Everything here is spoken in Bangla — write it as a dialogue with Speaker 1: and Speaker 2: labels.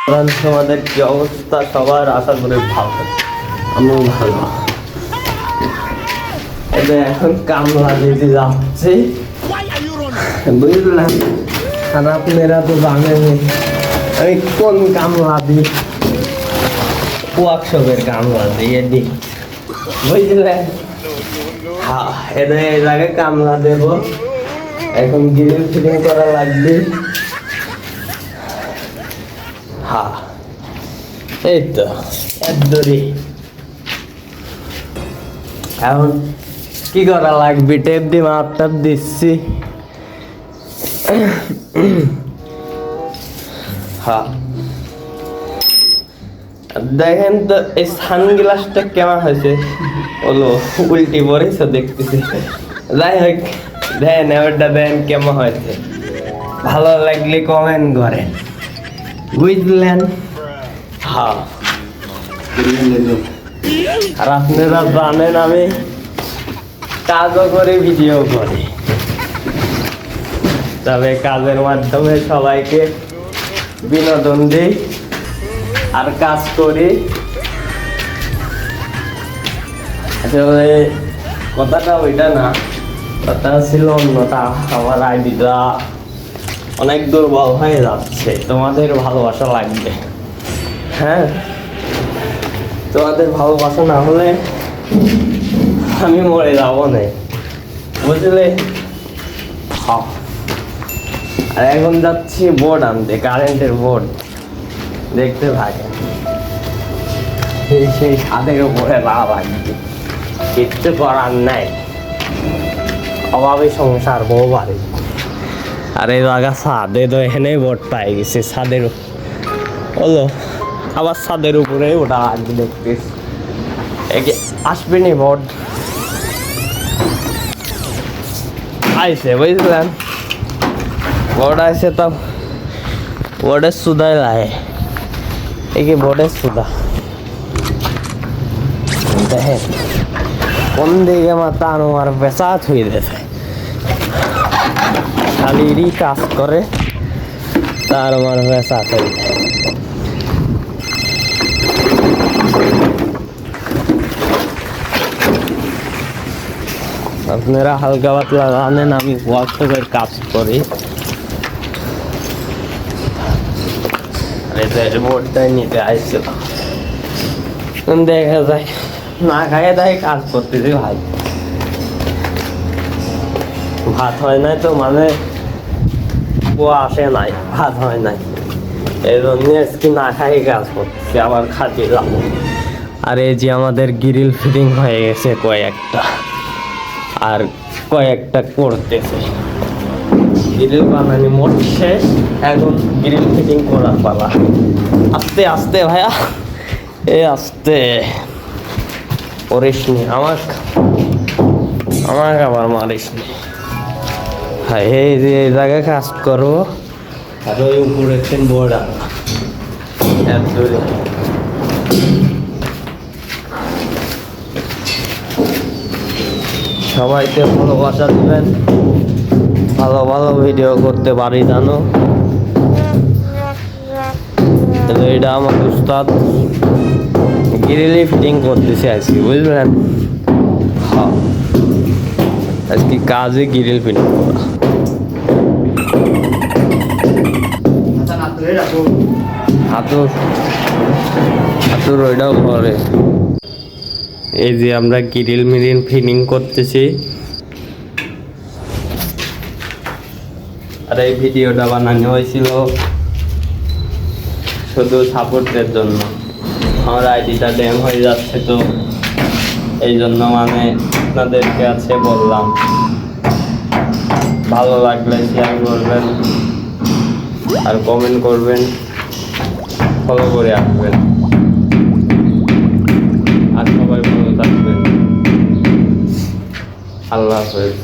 Speaker 1: তোমাদের কি অবস্থা সবার? আশা করি ভালো, আমিও ভালো। এখন কামলা দিতে যাচ্ছে, বুঝলেন? আর আপনারা তো জানেন আমি কোন কামলা দিই, ওয়ার্কশপের কামলা দিয়ে দিই, বুঝলেন? হ্যাঁ, এদের এই জায়গায় কামলা দেবো। এখন গ্রিল ফিটিং করা লাগবে। হ্যাঁ, এই তো একদরই। এখন কি করা লাগবে? টেপ দিয়ে মাপটাপ দিচ্ছি। হ্যাঁ, দেখেন তো এই সানগ্লাসটা কেমন হয়েছে? বলো উল্টি পড়েছে দেখতেছি। যাই হোক, দেন এবারটা দেন কেমন হয়েছে। ভালো লাগলে কমেন্ট করেন, বুঝলেন? হ্যাঁ, আর আপনারা জানেন আমি কাজও করে ভিডিও করি, তবে কাজের মাধ্যমে সবাইকে বিনোদন দিই আর কাজ করি। আসলে কথাটা ওইটা না, কথা ছিল অন্যটা। আমার আইডিটা অনেক দুর্বল হয়ে যাচ্ছে, তোমাদের ভালোবাসা লাগবে। হ্যাঁ, তোমাদের ভালোবাসা না হলে আমি মরে যাবো না, বুঝলে? হ্যাঁ, আর এখন যাচ্ছি বোর্ড আনতে, কারেন্টের বোর্ড। দেখতে থাকে সেই ছাদের উপরে লাভ আসবে, কিচ্ছু করার নাই। অভাবে সংসার বউ বাড়ি। আর এই জায়গা ছাদে তো এখানেই বোর্ড পাই গেছে, ছাদের হলো আবার ছাদের উপরে ওটা লাগবে। দেখতেছ আসবে নি বোর্ড আইসে, বুঝলেন? বোর্ড আইসে তো বোর্ডের সুদাই লাগে, এই কি বোর্ডের সুদা। দেখেন কোন দিকে মাথা আমার বেসাত হয়ে গেছে, খালি কাজ করে তার আমার বেসাত হয়ে যায়। আপনারা হালকা পাতলা জানেন আমি ওয়ার্কশপের কাজ করি। বোর্ডটাই নিতে আসছিল, দেখা যায় না খাইয়ে দেয় কাজ করতেছি। ভাই ভাত হয় নাই তো, মানে ও আসে নাই, ভাত হয় নাই, এই জন্য আজকে না খাই কাজ করতেছি, আবার খাতে যাবো। আর এই যে আমাদের গ্রিল ফিটিং হয়ে গেছে কয়েকটা, আর কয়েকটা করতেছে। গ্রিল বানানি মোট শেষ, এখন গ্রিল ফিটিং করার পালা। আস্তে আস্তে ভাইয়া, এ আস্তে করিস নি, আমাকে আবার মারিস নি। হ্যাঁ, এই যে এই জায়গায় কাজ করবো, আর ওই উপরে বোর্ড আনবো। সবাইকে ভালোবাসা দিবেন, ভালো ভালো ভিডিও করতে পারি জানো। এটা আমার উস্তাদ গ্রিল ফিটিং করতেছে আজকে, বুঝলেন? হ্যাঁ, আজকে কাজে গ্রিল ফিটিং করা। হাতুর ওইটাও করে। এই যে আমরা গ্রিল মিরিল ফিটিং করতেছি। আর এই ভিডিওটা বানানো হয়েছিল শুধু সাপোর্টের জন্য। আমার আইডিটা ড্যাম হয়ে যাচ্ছে, তো এই জন্য মানে আপনাদের কাছে বললাম। ভালো লাগলে শেয়ার করবেন আর কমেন্ট করবেন, ফলো করে আসবেন। আর সবাই ভালো থাকবেন। আল্লাহ হাফেজ।